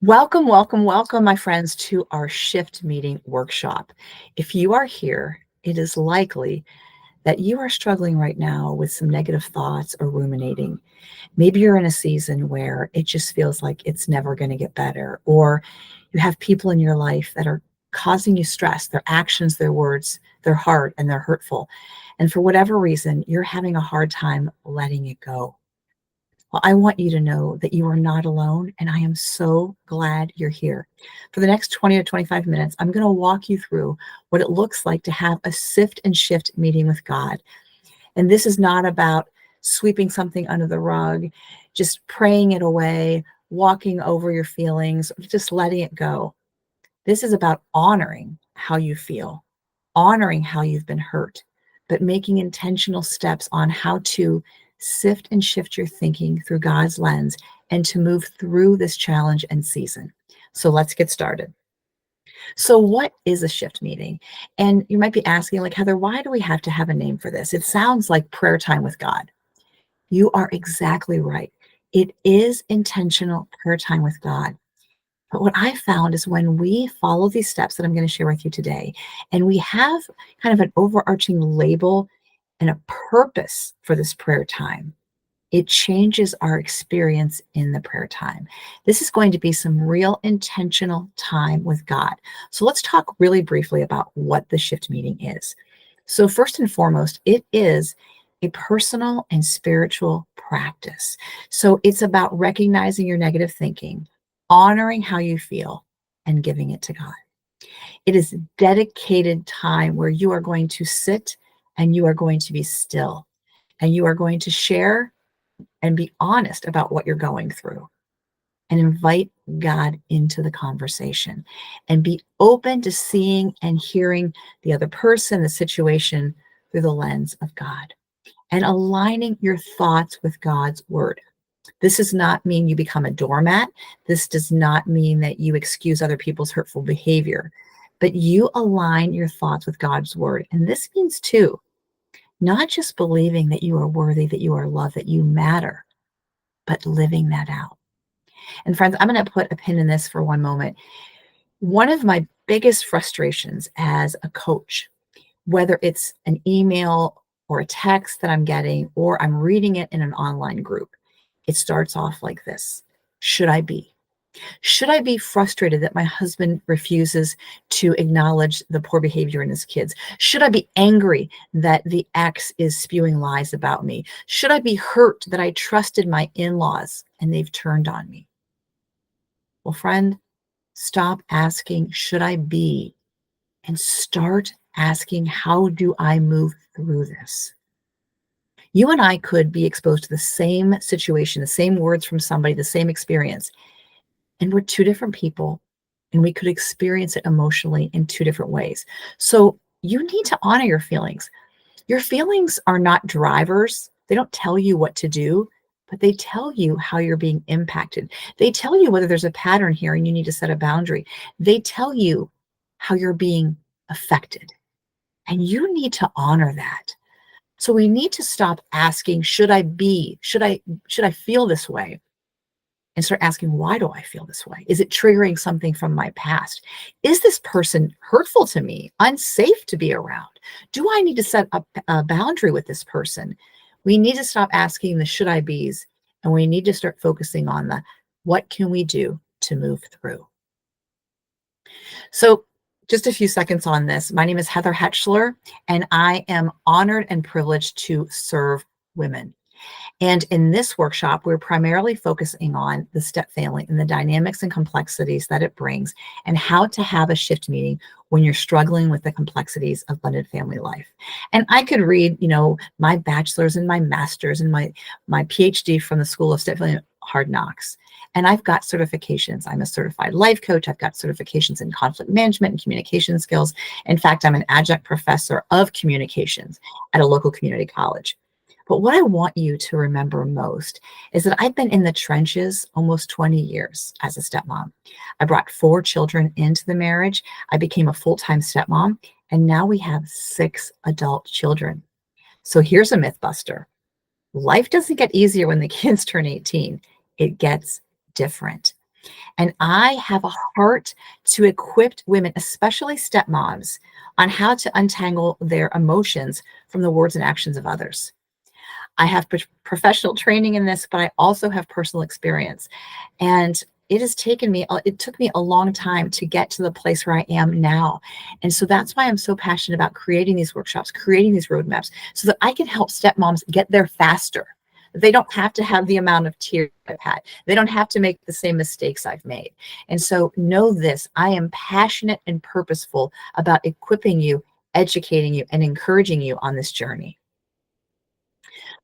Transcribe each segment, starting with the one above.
Welcome, welcome, welcome, my friends, to our shift meeting workshop. If you are here, it is likely that you are struggling right now with some negative thoughts or ruminating. Maybe you're in a season where it just feels like it's never going to get better, or you have people in your life that are causing you stress, their actions, their words, their heart, and they're hurtful. And for whatever reason, you're having a hard time letting it go. Well, I want you to know that you are not alone, and I am so glad you're here. For the next 20 to 25 minutes, I'm going to walk you through what it looks like to have a sift and shift meeting with God. And this is not about sweeping something under the rug, just praying it away, walking over your feelings, just letting it go. This is about honoring how you feel, honoring how you've been hurt, but making intentional steps on how to sift and shift your thinking through God's lens and to move through this challenge and season. So let's get started. So, what is a shift meeting? And you might be asking, like, Heather, why do we have to have a name for this? It sounds like prayer time with God. You are exactly right. It is intentional prayer time with God. But what I found is when we follow these steps that I'm going to share with you today, and we have kind of an overarching label and a purpose for this prayer time, it changes our experience in the prayer time. This is going to be some real intentional time with God. So let's talk really briefly about what the shift meeting is. So, first and foremost, it is a personal and spiritual practice. So, it's about recognizing your negative thinking, honoring how you feel, and giving it to God. It is dedicated time where you are going to sit and you are going to be still and you are going to share and be honest about what you're going through and invite God into the conversation and be open to seeing and hearing the other person, the situation through the lens of God and aligning your thoughts with God's word. This does not mean you become a doormat. This does not mean that you excuse other people's hurtful behavior, but you align your thoughts with God's word. And this means too, not just believing that you are worthy, that you are loved, that you matter, but living that out. And friends, I'm going to put a pin in this for one moment. One of my biggest frustrations as a coach, whether it's an email or a text that I'm getting, or I'm reading it in an online group, it starts off like this. Should I be? Should I be frustrated that my husband refuses to acknowledge the poor behavior in his kids? Should I be angry that the ex is spewing lies about me? Should I be hurt that I trusted my in-laws and they've turned on me? Well, friend, stop asking, should I be? And start asking, how do I move through this? You and I could be exposed to the same situation, the same words from somebody, the same experience, and we're two different people, and we could experience it emotionally in two different ways. So you need to honor your feelings. Your feelings are not drivers. They don't tell you what to do, but they tell you how you're being impacted. They tell you whether there's a pattern here and you need to set a boundary. They tell you how you're being affected. And you need to honor that. So we need to stop asking, should I be, should I feel this way? And start asking, why do I feel this way? Is it triggering something from my past? Is this person hurtful to me, unsafe to be around? Do I need to set up a boundary with this person? We need to stop asking the should I be's, and we need to start focusing on the what can we do to move through. So, just a few seconds on this. My name is Heather Hetchler, and I am honored and privileged to serve women. And in this workshop, we're primarily focusing on the step family and the dynamics and complexities that it brings and how to have a shift meeting when you're struggling with the complexities of blended family life. And I could read, my bachelor's and my master's and my PhD from the School of Step Family Hard Knocks. And I've got certifications. I'm a certified life coach. I've got certifications in conflict management and communication skills. In fact, I'm an adjunct professor of communications at a local community college. But what I want you to remember most is that I've been in the trenches almost 20 years as a stepmom. I brought 4 children into the marriage. I became a full-time stepmom, and now we have 6 adult children. So here's a myth buster. Life doesn't get easier when the kids turn 18. It gets different. And I have a heart to equip women, especially stepmoms, on how to untangle their emotions from the words and actions of others. I have professional training in this, but I also have personal experience. And it took me a long time to get to the place where I am now. And so that's why I'm so passionate about creating these workshops, creating these roadmaps so that I can help stepmoms get there faster. They don't have to have the amount of tears I've had. They don't have to make the same mistakes I've made. And so know this, I am passionate and purposeful about equipping you, educating you, and encouraging you on this journey.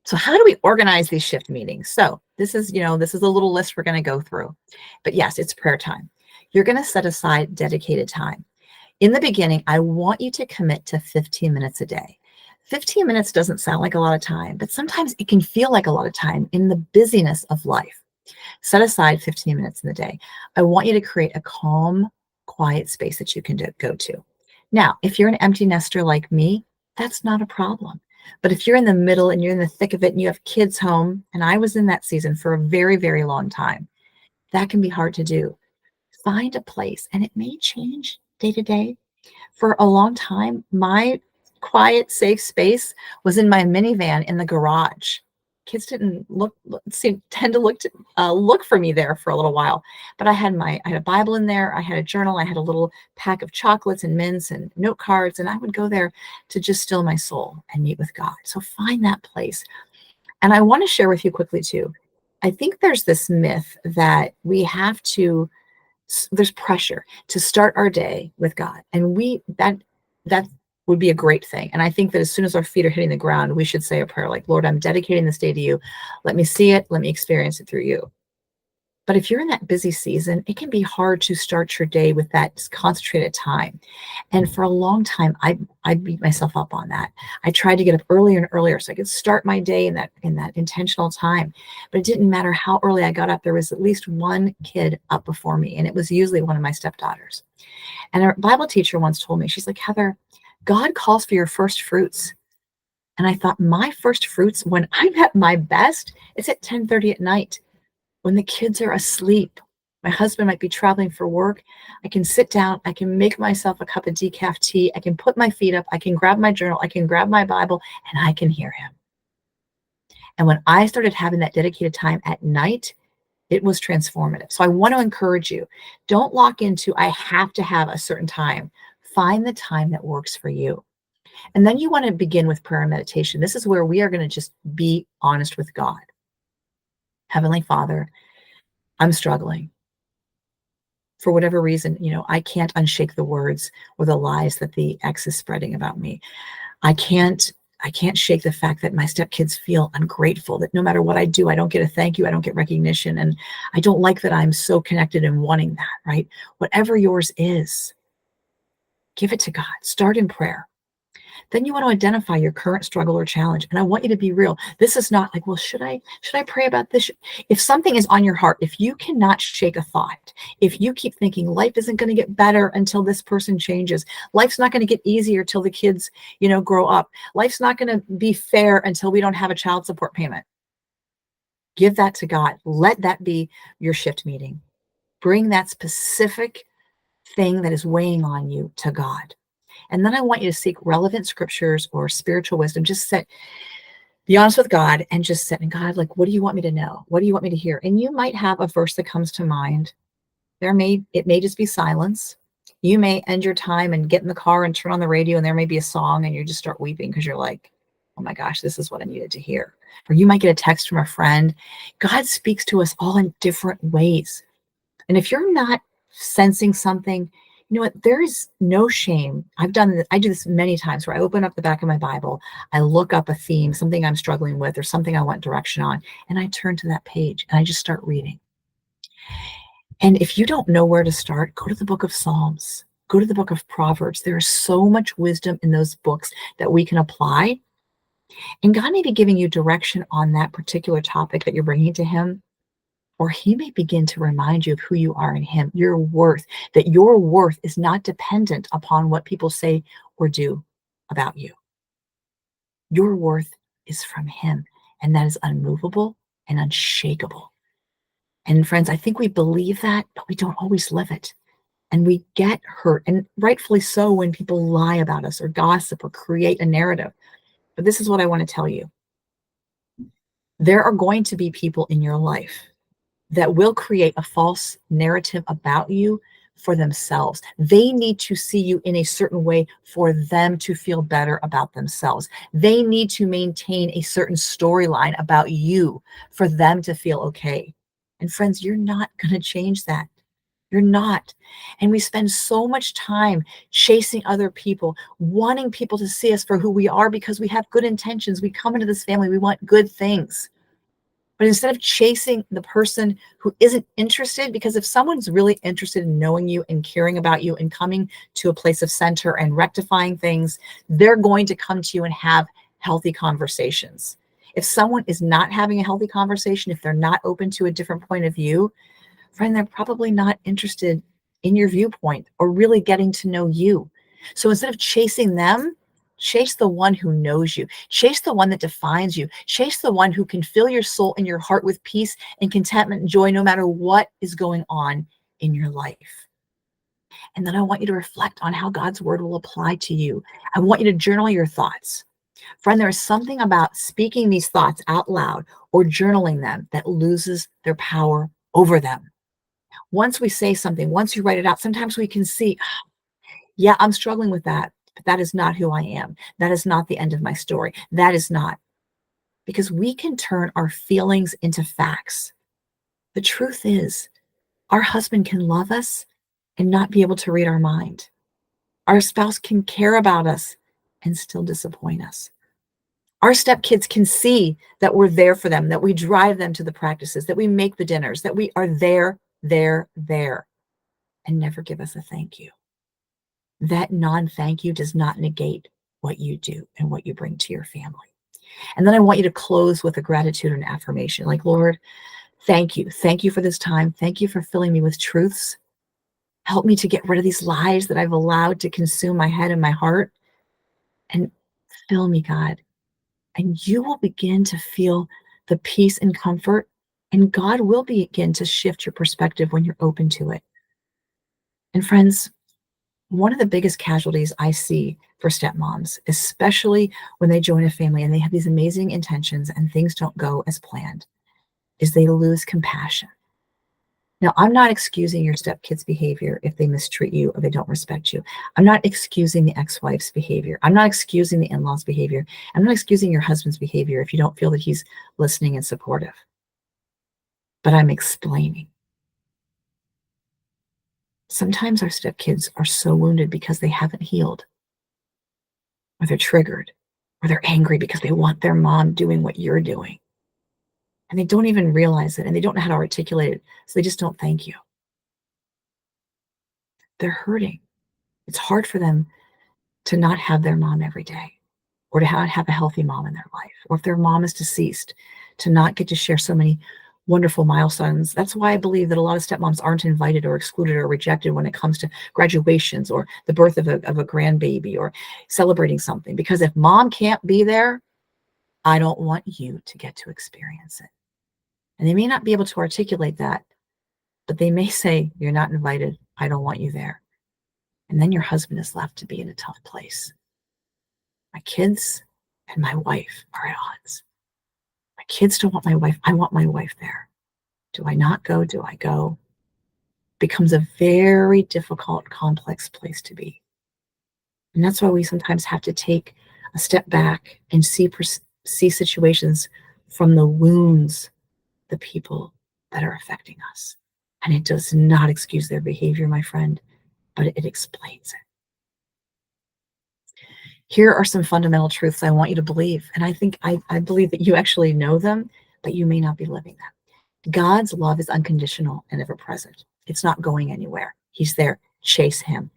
So how do we organize these shift meetings? So this is a little list we're going to go through. But yes, it's prayer time. You're going to set aside dedicated time. In the beginning, I want you to commit to 15 minutes a day. 15 minutes doesn't sound like a lot of time, but sometimes it can feel like a lot of time in the busyness of life. Set aside 15 minutes in the day. I want you to create a calm, quiet space that you can go to. Now, if you're an empty nester like me, that's not a problem. But if you're in the middle and you're in the thick of it and you have kids home, and I was in that season for a very, very long time, that can be hard to do. Find a place, and it may change day to day. For a long time, my quiet, safe space was in my minivan in the garage. Kids didn't tend to look for me there for a little while, but I had a Bible in there, I had a journal, I had a little pack of chocolates and mints and note cards, and I would go there to just still my soul and meet with God. So find that place. And I want to share with you quickly too. I think there's this myth that we have to there's pressure to start our day with God. And that would be a great thing. And I think that as soon as our feet are hitting the ground, we should say a prayer like, Lord, I'm dedicating this day to you. Let me see it. Let me experience it through you. But if you're in that busy season, it can be hard to start your day with that concentrated time. And for a long time, I beat myself up on that. I tried to get up earlier and earlier so I could start my day in that intentional time. But it didn't matter how early I got up. There was at least one kid up before me, and it was usually one of my stepdaughters. And our Bible teacher once told me, she's like, Heather, God calls for your first fruits. And I thought, my first fruits when I'm at my best, it's at 10:30 at night when the kids are asleep. My husband might be traveling for work. I can sit down. I can make myself a cup of decaf tea. I can put my feet up. I can grab my journal. I can grab my Bible, and I can hear him. And when I started having that dedicated time at night, it was transformative. So I want to encourage you, don't lock into, I have to have a certain time. Find the time that works for you. And then you want to begin with prayer and meditation. This is where we are going to just be honest with God. Heavenly Father, I'm struggling. For whatever reason, I can't unshake the words or the lies that the ex is spreading about me. I can't shake the fact that my stepkids feel ungrateful, that no matter what I do, I don't get a thank you, I don't get recognition. And I don't like that I'm so connected and wanting that, right? Whatever yours is, give it to God. Start in prayer. Then you want to identify your current struggle or challenge. And I want you to be real. This is not like, well, should I pray about this? If something is on your heart, if you cannot shake a thought, if you keep thinking life isn't going to get better until this person changes, life's not going to get easier till the kids, grow up. Life's not going to be fair until we don't have a child support payment. Give that to God. Let that be your shift meeting. Bring that specific thing that is weighing on you to God. And then I want you to seek relevant scriptures or spiritual wisdom. Be honest with God and just sit in God, like, what do you want me to know? What do you want me to hear? And you might have a verse that comes to mind. It may just be silence. You may end your time and get in the car and turn on the radio, and there may be a song and you just start weeping because you're like, oh my gosh, this is what I needed to hear. Or you might get a text from a friend. God speaks to us all in different ways. And if you're not sensing something, you know what? There is no shame. I do this many times where I open up the back of my Bible, I look up a theme, something I'm struggling with, or something I want direction on, and I turn to that page and I just start reading. And if you don't know where to start, go to the book of Psalms, go to the book of Proverbs. There is so much wisdom in those books that we can apply. And God may be giving you direction on that particular topic that you're bringing to Him. Or He may begin to remind you of who you are in Him, your worth, that your worth is not dependent upon what people say or do about you. Your worth is from Him, and that is unmovable and unshakable. And friends, I think we believe that, but we don't always live it. And we get hurt, and rightfully so, when people lie about us or gossip or create a narrative. But this is what I want to tell you. There are going to be people in your life that will create a false narrative about you for themselves. They need to see you in a certain way for them to feel better about themselves. They need to maintain a certain storyline about you for them to feel okay. And friends, you're not going to change that. You're not. And we spend so much time chasing other people, wanting people to see us for who we are because we have good intentions. We come into this family, we want good things. But instead of chasing the person who isn't interested, because if someone's really interested in knowing you and caring about you and coming to a place of center and rectifying things, they're going to come to you and have healthy conversations. If someone is not having a healthy conversation, if they're not open to a different point of view, friend, they're probably not interested in your viewpoint or really getting to know you. So instead of chasing them, chase the one who knows you. Chase the one that defines you. Chase the one who can fill your soul and your heart with peace and contentment and joy no matter what is going on in your life. And then I want you to reflect on how God's word will apply to you. I want you to journal your thoughts. Friend, there is something about speaking these thoughts out loud or journaling them that loses their power over them. Once we say something, once you write it out, sometimes we can see, yeah, I'm struggling with that, but that is not who I am. That is not the end of my story. That is not. Because we can turn our feelings into facts. The truth is, our husband can love us and not be able to read our mind. Our spouse can care about us and still disappoint us. Our stepkids can see that we're there for them, that we drive them to the practices, that we make the dinners, that we are there, and never give us a thank you. That non-thank you does not negate what you do and what you bring to your family. And then I want you to close with a gratitude and affirmation like, Lord, thank you. Thank you for this time. Thank you for filling me with truths. Help me to get rid of these lies that I've allowed to consume my head and my heart. And fill me, God. And you will begin to feel the peace and comfort. And God will begin to shift your perspective when you're open to it. And friends, one of the biggest casualties I see for stepmoms, especially when they join a family and they have these amazing intentions and things don't go as planned, is they lose compassion. Now, I'm not excusing your stepkids' behavior if they mistreat you or they don't respect you. I'm not excusing the ex-wife's behavior. I'm not excusing the in-laws' behavior. I'm not excusing your husband's behavior if you don't feel that he's listening and supportive. But I'm explaining. Sometimes our stepkids are so wounded because they haven't healed, or they're triggered, or they're angry because they want their mom doing what you're doing. And they don't even realize it, and they don't know how to articulate it, so they just don't thank you. They're hurting. It's hard for them to not have their mom every day, or to not have a healthy mom in their life, or if their mom is deceased, to not get to share so many wonderful milestones. That's why I believe that a lot of stepmoms aren't invited or excluded or rejected when it comes to graduations or the birth of a grandbaby or celebrating something. Because if mom can't be there, I don't want you to get to experience it. And they may not be able to articulate that, but they may say, you're not invited. I don't want you there. And then your husband is left to be in a tough place. My kids and my wife are at odds. My kids don't want my wife. I want my wife there. Do I not go? Do I go? Becomes a very difficult, complex place to be. And that's why we sometimes have to take a step back and see situations from the wounds, the people that are affecting us. And it does not excuse their behavior, my friend, but it explains it. Here are some fundamental truths I want you to believe. And I think I believe that you actually know them, but you may not be living them. God's love is unconditional and ever present. It's not going anywhere. He's there. Chase him.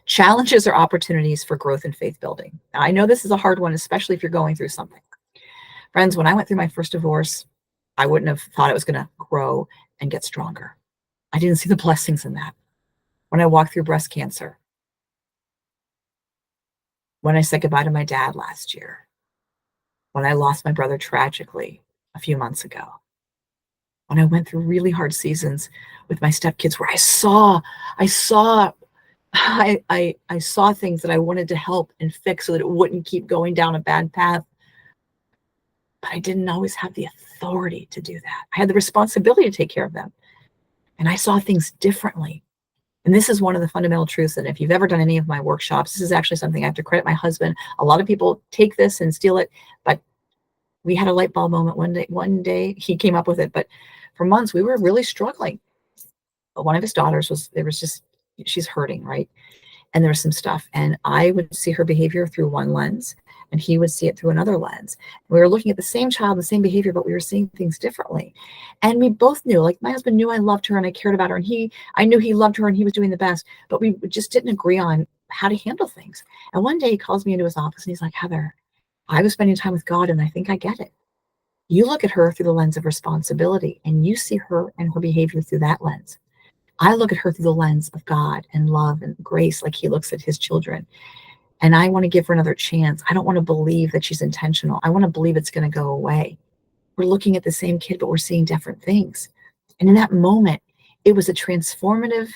Challenges are opportunities for growth and faith building. Now, I know this is a hard one, especially if you're going through something. Friends, when I went through my first divorce, I wouldn't have thought it was going to grow and get stronger. I didn't see the blessings in that. When I walked through breast cancer, when I said goodbye to my dad last year, when I lost my brother tragically a few months ago, when I went through really hard seasons with my stepkids where I saw I saw things that I wanted to help and fix so that it wouldn't keep going down a bad path, but I didn't always have the authority to do that. I had the responsibility to take care of them, and I saw things differently. And this is one of the fundamental truths. And if you've ever done any of my workshops, this is actually something I have to credit my husband. A lot of people take this and steal it, but we had a light bulb moment one day. One day he came up with it, but for months we were really struggling. One of his daughters was there was just she's hurting, right? And there was some stuff, and I would see her behavior through one lens, and he would see it through another lens. We were looking at the same child, the same behavior, but we were seeing things differently. And we both knew, like my husband knew I loved her and I cared about her, and I knew he loved her and he was doing the best, but we just didn't agree on how to handle things. And one day he calls me into his office and he's like, Heather, I was spending time with God and I think I get it. You look at her through the lens of responsibility and you see her and her behavior through that lens. I look at her through the lens of God and love and grace, like he looks at his children. And I want to give her another chance. I don't want to believe that she's intentional. I want to believe it's going to go away. We're looking at the same kid, but we're seeing different things. And in that moment, it was a transformative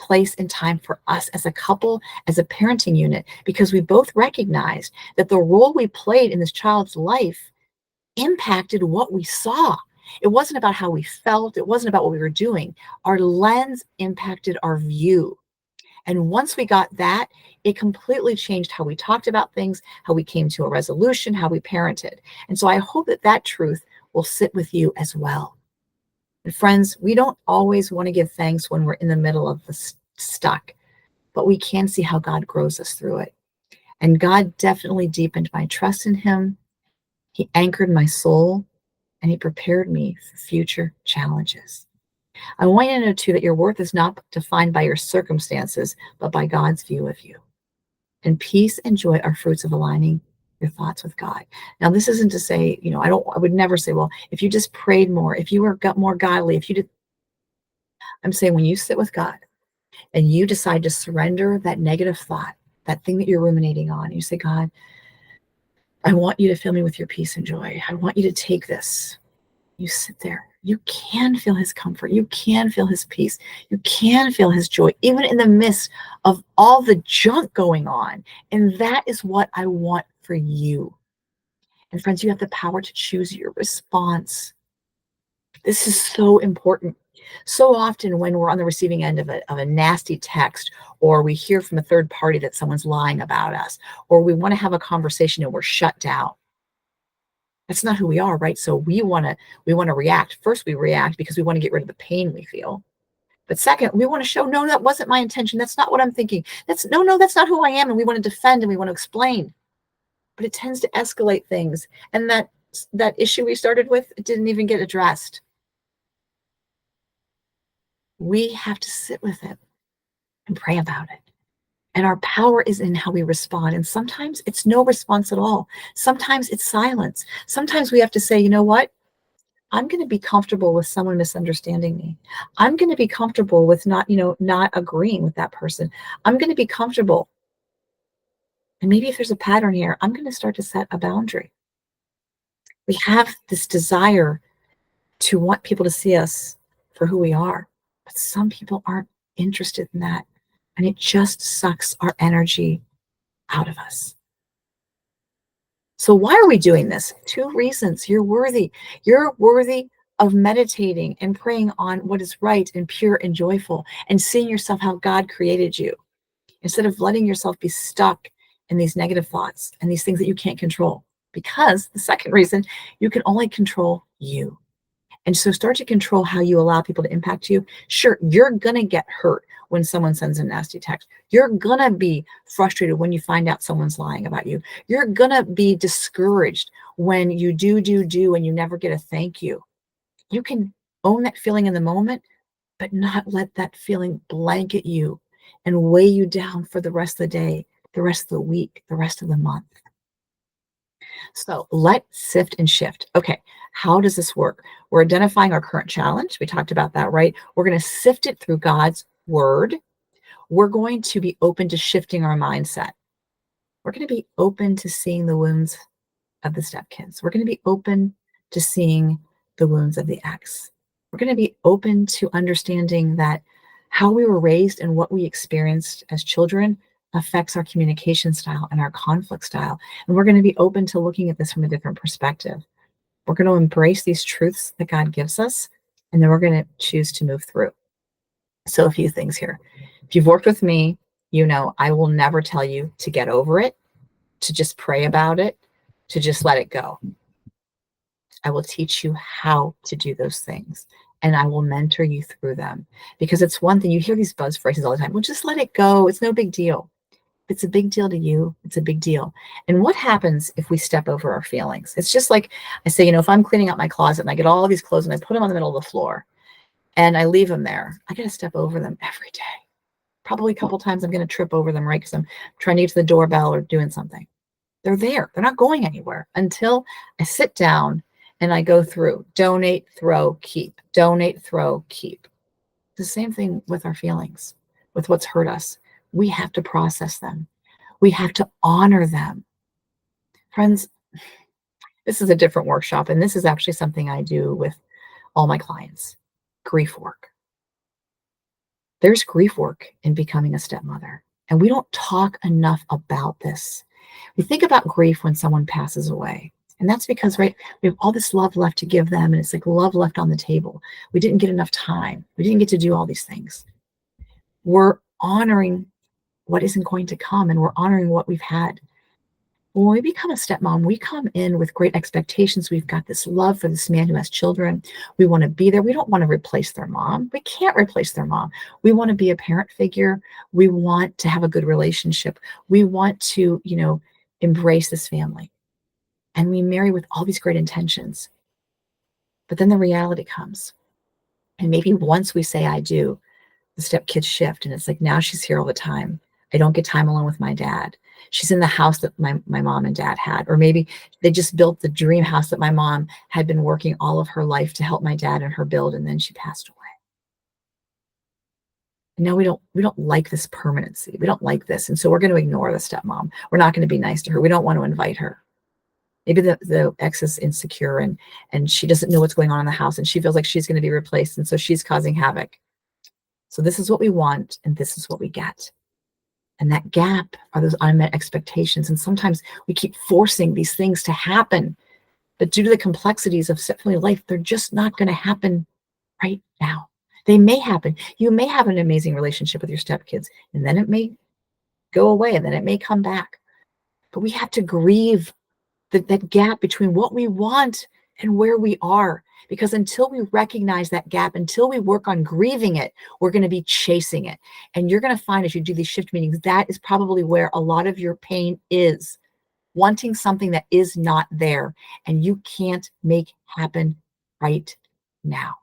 place and time for us as a couple, as a parenting unit, because we both recognized that the role we played in this child's life impacted what we saw. It wasn't about how we felt. It wasn't about what we were doing. Our lens impacted our view. And once we got that, it completely changed how we talked about things, how we came to a resolution, how we parented. And so I hope that that truth will sit with you as well. And friends, we don't always want to give thanks when we're in the middle of the stuck, but we can see how God grows us through it. And God definitely deepened my trust in him. He anchored my soul and he prepared me for future challenges. I want you to know too that your worth is not defined by your circumstances, but by God's view of you. And peace and joy are fruits of aligning your thoughts with God. Now, this isn't to say, I would never say, well, if you just prayed more, if you were got more godly, if you did, I'm saying when you sit with God and you decide to surrender that negative thought, that thing that you're ruminating on, you say, God, I want you to fill me with your peace and joy. I want you to take this. You sit there. You can feel his comfort. You can feel his peace. You can feel his joy, even in the midst of all the junk going on. And that is what I want for you. And friends, you have the power to choose your response. This is so important. So often when we're on the receiving end of a nasty text, or we hear from a third party that someone's lying about us, or we want to have a conversation and we're shut down. That's not who we are, right? So we want to react. First, we react because we want to get rid of the pain we feel. But second, we want to show, no, that wasn't my intention. That's not what I'm thinking. No, that's not who I am. And we want to defend and we want to explain. But it tends to escalate things. And that issue we started with, it didn't even get addressed. We have to sit with it and pray about it. And our power is in how we respond. And sometimes it's no response at all. Sometimes it's silence. Sometimes we have to say, you know what? I'm going to be comfortable with someone misunderstanding me. I'm going to be comfortable with not agreeing with that person. I'm going to be comfortable. And maybe if there's a pattern here, I'm going to start to set a boundary. We have this desire to want people to see us for who we are, but some people aren't interested in that. And it just sucks our energy out of us. So why are we doing this? Two reasons. You're worthy. You're worthy of meditating and praying on what is right and pure and joyful and seeing yourself how God created you instead of letting yourself be stuck in these negative thoughts and these things that you can't control. Because the second reason, you can only control you. And so start to control how you allow people to impact you. Sure, you're going to get hurt when someone sends a nasty text. You're going to be frustrated when you find out someone's lying about you. You're going to be discouraged when you do, and you never get a thank you. You can own that feeling in the moment, but not let that feeling blanket you and weigh you down for the rest of the day, the rest of the week, the rest of the month. So let's sift and shift. Okay, how does this work? We're identifying our current challenge. We talked about that, right? We're going to sift it through God's word. We're going to be open to shifting our mindset. We're going to be open to seeing the wounds of the stepkids. We're going to be open to seeing the wounds of the ex. We're going to be open to understanding that how we were raised and what we experienced as children affects our communication style and our conflict style. And we're going to be open to looking at this from a different perspective. We're going to embrace these truths that God gives us, and then we're going to choose to move through. So, a few things here. If you've worked with me, you know I will never tell you to get over it, to just pray about it, to just let it go. I will teach you how to do those things, and I will mentor you through them. Because it's one thing, you hear these buzz phrases all the time. Well, just let it go. It's no big deal. If it's a big deal to you, it's a big deal. And what happens if we step over our feelings? It's just like I say, if I'm cleaning out my closet and I get all these clothes and I put them on the middle of the floor and I leave them there, I got to step over them every day. Probably a couple times I'm going to trip over them, right? Because I'm trying to get to the doorbell or doing something. They're there. They're not going anywhere until I sit down and I go through donate, throw, keep, donate, throw, keep. The same thing with our feelings, with what's hurt us. We have to process them. We have to honor them. Friends, this is a different workshop, and this is actually something I do with all my clients. Grief work. There's grief work in becoming a stepmother, and we don't talk enough about this. We think about grief when someone passes away. And that's because, right, we have all this love left to give them, and it's like love left on the table. We didn't get enough time. We didn't get to do all these things. We're honoring what isn't going to come, and we're honoring what we've had. When we become a stepmom, we come in with great expectations. We've got this love for this man who has children. We want to be there. We don't want to replace their mom. We can't replace their mom. We want to be a parent figure. We want to have a good relationship. We want to, embrace this family. And we marry with all these great intentions. But then the reality comes. And maybe once we say, I do, the stepkids shift. And it's like, now she's here all the time. I don't get time alone with my dad. She's in the house that my mom and dad had. Or maybe they just built the dream house that my mom had been working all of her life to help my dad and her build. And then she passed away. And now we don't like this permanency. We don't like this. And so we're going to ignore the stepmom. We're not going to be nice to her. We don't want to invite her. Maybe the ex is insecure and she doesn't know what's going on in the house and she feels like she's going to be replaced. And so she's causing havoc. So this is what we want and this is what we get. And that gap are those unmet expectations. And sometimes we keep forcing these things to happen. But due to the complexities of stepfamily life, they're just not going to happen right now. They may happen. You may have an amazing relationship with your stepkids, and then it may go away, and then it may come back. But we have to grieve that gap between what we want and where we are. Because until we recognize that gap, until we work on grieving it, we're going to be chasing it. And you're going to find as you do these shift meetings, that is probably where a lot of your pain is. Wanting something that is not there and you can't make happen right now.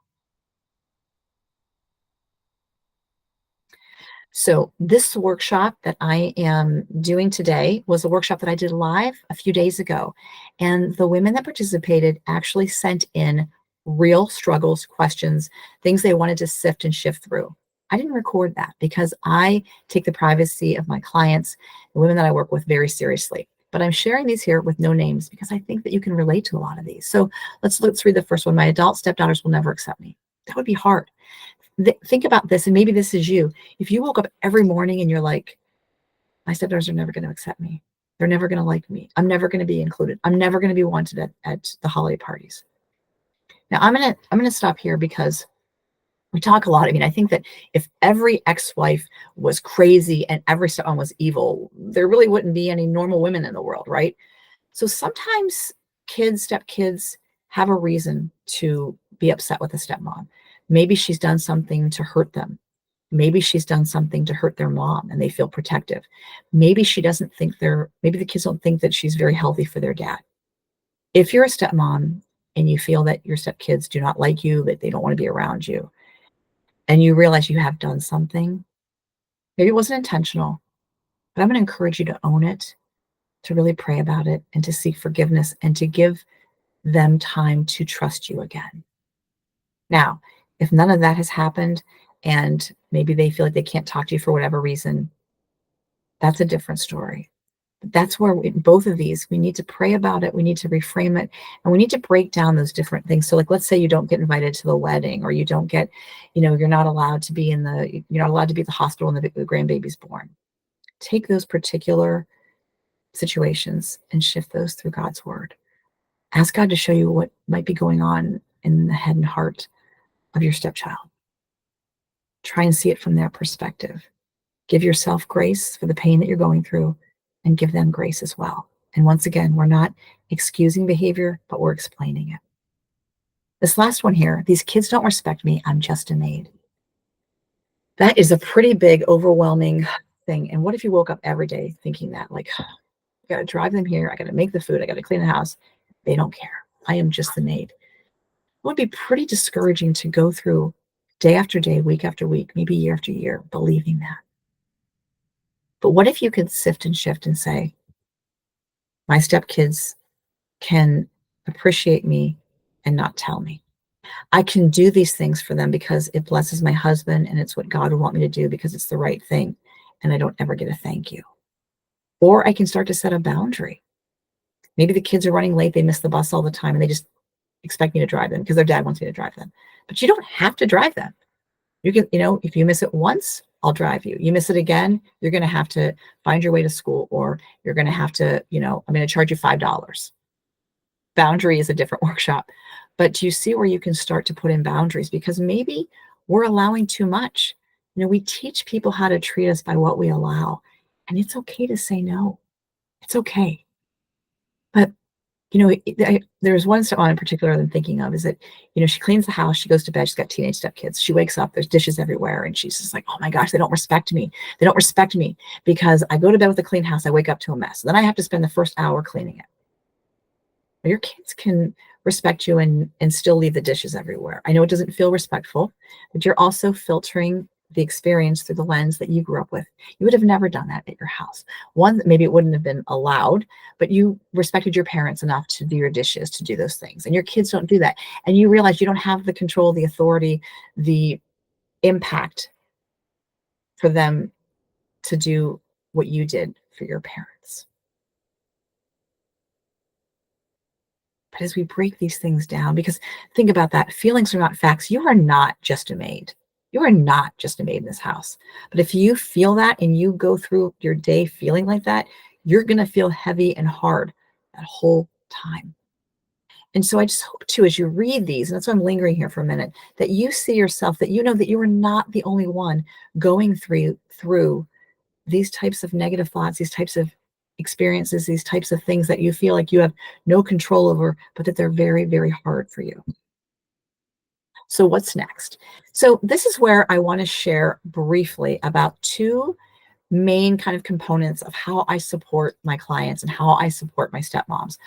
So this workshop that I am doing today was a workshop that I did live a few days ago. And the women that participated actually sent in real struggles, questions, things they wanted to sift and shift through. I didn't record that because I take the privacy of my clients, the women that I work with, very seriously. But I'm sharing these here with no names because I think that you can relate to a lot of these. So let's read the first one. My adult stepdaughters will never accept me. That would be hard. Think about this, and maybe this is you. If you woke up every morning and you're like, my stepdaughters are never going to accept me. They're never going to like me. I'm never going to be included. I'm never going to be wanted at the holiday parties. Now I'm gonna stop here because we talk a lot. I mean, I think that if every ex-wife was crazy and every stepmom was evil, there really wouldn't be any normal women in the world, right? So sometimes stepkids have a reason to be upset with a stepmom. Maybe she's done something to hurt them. Maybe she's done something to hurt their mom and they feel protective. Maybe maybe the kids don't think that she's very healthy for their dad. If you're a stepmom and you feel that your stepkids do not like you, that they don't want to be around you, and you realize you have done something, maybe it wasn't intentional, but I'm going to encourage you to own it, to really pray about it, and to seek forgiveness and to give them time to trust you again. Now, if none of that has happened and maybe they feel like they can't talk to you for whatever reason, that's a different story. That's where both of these, we need to pray about it. We need to reframe it, and we need to break down those different things. So, like, let's say you don't get invited to the wedding, or you don't get, you're not allowed to be you're not allowed to be at the hospital when the grandbaby's born. Take those particular situations and shift those through God's word. Ask God to show you what might be going on in the head and heart of your stepchild. Try and see it from their perspective. Give yourself grace for the pain that you're going through, and give them grace as well. And once again, we're not excusing behavior, but we're explaining it. This last one here, these kids don't respect me. I'm just a maid. That is a pretty big, overwhelming thing. And what if you woke up every day thinking that, like, I got to drive them here. I got to make the food. I got to clean the house. They don't care. I am just the maid. It would be pretty discouraging to go through day after day, week after week, maybe year after year, believing that. But what if you could sift and shift and say, my stepkids can appreciate me and not tell me. I can do these things for them because it blesses my husband and it's what God would want me to do because it's the right thing. And I don't ever get a thank you. Or I can start to set a boundary. Maybe the kids are running late. They miss the bus all the time and they just expect me to drive them because their dad wants me to drive them. But you don't have to drive them. You can, if you miss it once, I'll drive you. You miss it again, you're going to have to find your way to school, or you're going to have to, I'm going to charge you $5. Boundary is a different workshop. But do you see where you can start to put in boundaries? Because maybe we're allowing too much. We teach people how to treat us by what we allow. And it's okay to say no. It's okay. But, there's one stepmom in particular that I'm thinking of is that, she cleans the house, she goes to bed, she's got teenage stepkids. She wakes up, there's dishes everywhere. And she's just like, oh my gosh, they don't respect me. They don't respect me because I go to bed with a clean house. I wake up to a mess. Then I have to spend the first hour cleaning it. Your kids can respect you and still leave the dishes everywhere. I know it doesn't feel respectful, but you're also filtering the experience through the lens that you grew up with. You would have never done that at your house. One, maybe it wouldn't have been allowed, but you respected your parents enough to do your dishes, to do those things. And your kids don't do that. And you realize you don't have the control, the authority, the impact for them to do what you did for your parents. But as we break these things down, because think about that, feelings are not facts. You are not just a maid. You are not just a maid in this house. But if you feel that and you go through your day feeling like that, you're going to feel heavy and hard that whole time. And so I just hope too, as you read these, and that's why I'm lingering here for a minute, that you see yourself, that you know that you are not the only one going through these types of negative thoughts, these types of experiences, these types of things that you feel like you have no control over, but that they're very, very hard for you. So what's next? So this is where I want to share briefly about two main kind of components of how I support my clients and how I support my stepmoms.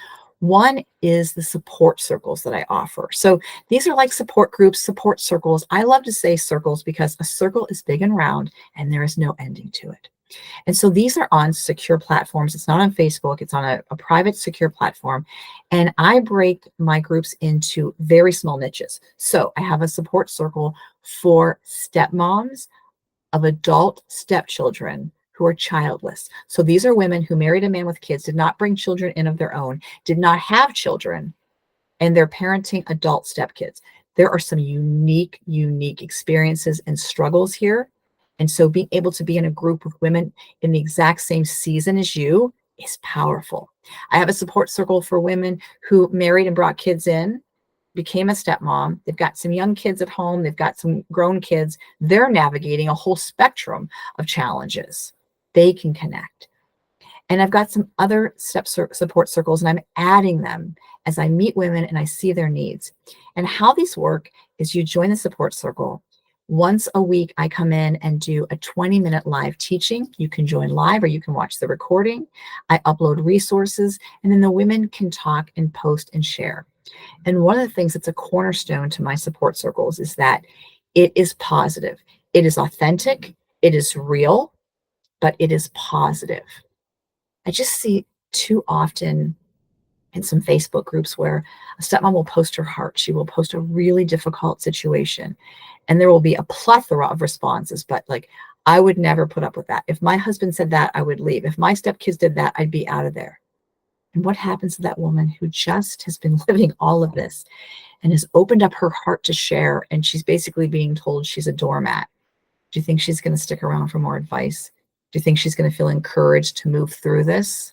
One is the support circles that I offer. So these are like support groups, support circles. I love to say circles because a circle is big and round and there is no ending to it. And so these are on secure platforms. It's not on Facebook. It's on a private secure platform. And I break my groups into very small niches. So I have a support circle for stepmoms of adult stepchildren who are childless. So these are women who married a man with kids, did not bring children in of their own, did not have children, and they're parenting adult stepkids. There are some unique experiences and struggles here. And so being able to be in a group with women in the exact same season as you is powerful. I have a support circle for women who married and brought kids in, became a stepmom. They've got some young kids at home. They've got some grown kids. They're navigating a whole spectrum of challenges. They can connect. And I've got some other support circles, and I'm adding them as I meet women and I see their needs. And how these work is you join the support circle. Once a week, I come in and do a 20-minute live teaching. You can join live or you can watch the recording. I upload resources, and then the women can talk and post and share. And one of the things that's a cornerstone to my support circles is that it is positive. It is authentic. It is real, but it is positive. I just see too often in some Facebook groups where a stepmom will post her heart. She will post a really difficult situation, and there will be a plethora of responses, but like, I would never put up with that. If my husband said that, I would leave. If my stepkids did that, I'd be out of there. And what happens to that woman who just has been living all of this and has opened up her heart to share, and she's basically being told she's a doormat? Do you think she's going to stick around for more advice? Do you think she's going to feel encouraged to move through this?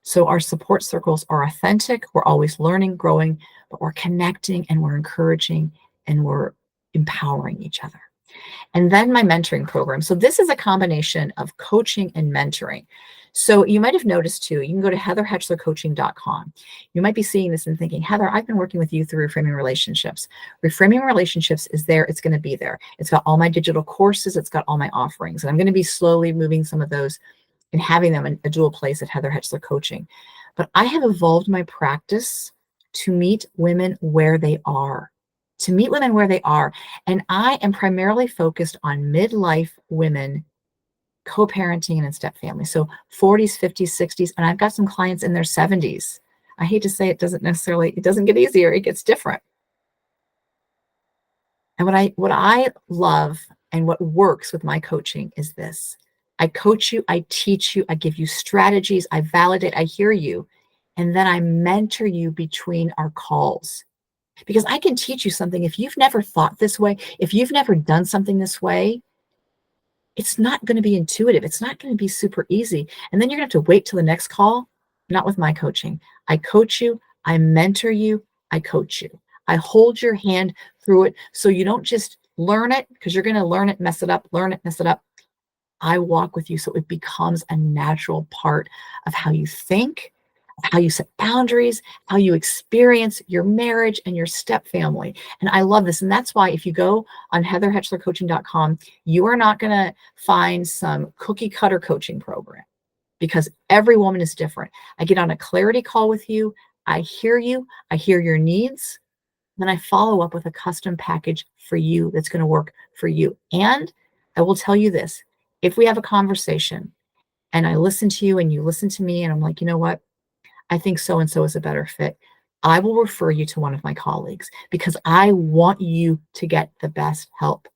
So our support circles are authentic. We're always learning, growing, but we're connecting and we're encouraging and we're empowering each other. And then my mentoring program. So this is a combination of coaching and mentoring. So you might have noticed too, you can go to heatherhetchlercoaching.com. You might be seeing this and thinking, Heather, I've been working with you through Reframing Relationships. Reframing Relationships is there. It's going to be there. It's got all my digital courses. It's got all my offerings. And I'm going to be slowly moving some of those and having them in a dual place at Heather Hetchler Coaching. But I have evolved my practice to meet women where they are, And I am primarily focused on midlife women co-parenting and in step family. So 40s, 50s, 60s, and I've got some clients in their 70s. I hate to say it doesn't get easier, it gets different. And what I love and what works with my coaching is this. I coach you, I teach you, I give you strategies, I validate, I hear you, and then I mentor you between our calls. Because I can teach you something. If you've never thought this way, if you've never done something this way, it's not going to be intuitive. It's not going to be super easy. And then you're going to have to wait till the next call. Not with my coaching. I coach you, I mentor you, I coach you. I hold your hand through it so you don't just learn it, because you're going to learn it, mess it up, learn it, mess it up. I walk with you so it becomes a natural part of how you think, how you set boundaries, how you experience your marriage and your step family. And I love this. And that's why if you go on heatherhetchlercoaching.com, you are not going to find some cookie cutter coaching program, because every woman is different. I get on a clarity call with you. I hear you. I hear your needs. Then I follow up with a custom package for you that's going to work for you. And I will tell you this, if we have a conversation and I listen to you and you listen to me and I'm like, you know what? I think so and so is a better fit, I will refer you to one of my colleagues, because I want you to get the best help.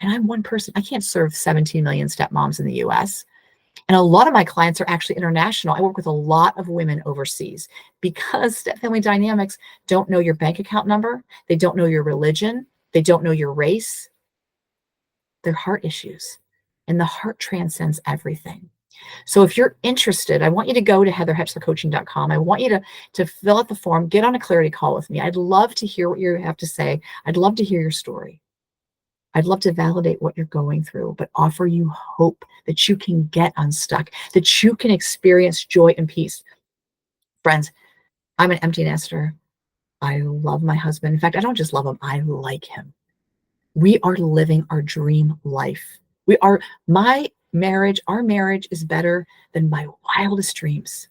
And I'm one person. I can't serve 17 million stepmoms in the US. And a lot of my clients are actually international. I work with a lot of women overseas, because step family dynamics don't know your bank account number. They don't know your religion. They don't know your race. They're heart issues. And the heart transcends everything. So if you're interested, I want you to go to heatherhetchlercoaching.com. I want you to fill out the form, get on a clarity call with me. I'd love to hear what you have to say. I'd love to hear your story. I'd love to validate what you're going through, but offer you hope that you can get unstuck, that you can experience joy and peace. Friends, I'm an empty nester. I love my husband. In fact, I don't just love him, I like him. We are living our dream life. Our marriage is better than my wildest dreams.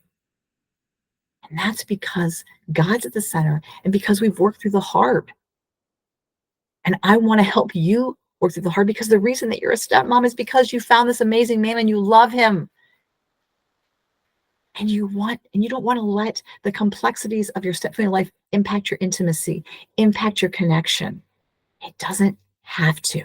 And that's because God's at the center and because we've worked through the hard. And I want to help you work through the hard, because the reason that you're a stepmom is because you found this amazing man and you love him. And you don't want to let the complexities of your stepfamily life impact your intimacy, impact your connection. It doesn't have to.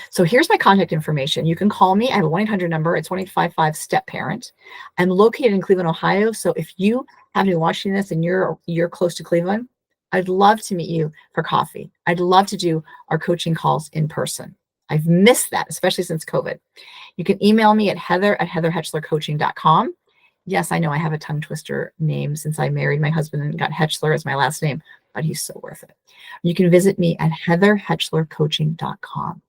So here's my contact information. You can call me. I have a 1-800 number. It's 1-855-STEP-PARENT. I'm located in Cleveland, Ohio. So if you have been watching this and you're close to Cleveland, I'd love to meet you for coffee. I'd love to do our coaching calls in person. I've missed that, especially since COVID. You can email me at heather@heatherhetchlercoaching.com. Yes, I know I have a tongue twister name since I married my husband and got Hetchler as my last name, but he's so worth it. You can visit me at heatherhetchlercoaching.com.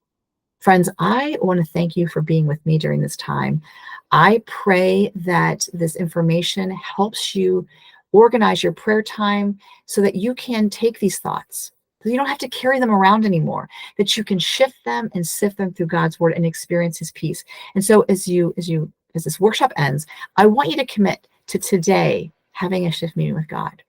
Friends, I want to thank you for being with me during this time. I pray that this information helps you organize your prayer time so that you can take these thoughts, so you don't have to carry them around anymore, that you can shift them and sift them through God's word and experience his peace. And so as this workshop ends, I want you to commit to today having a shift meeting with God.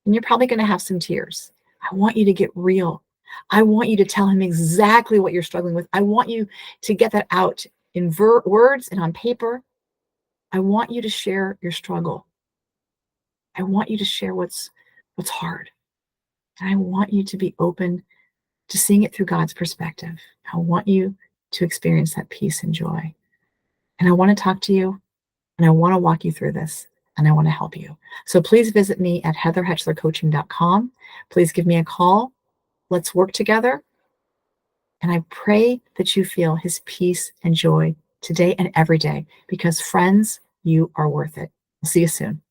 And you're probably going to have some tears. I want you to get real. I want you to tell him exactly what you're struggling with. I want you to get that out in words and on paper. I want you to share your struggle. I want you to share what's hard. And I want you to be open just seeing it through God's perspective. I want you to experience that peace and joy. And I want to talk to you and I want to walk you through this and I want to help you. So please visit me at heatherhetchlercoaching.com. Please give me a call. Let's work together. And I pray that you feel his peace and joy today and every day because, friends, you are worth it. I'll see you soon.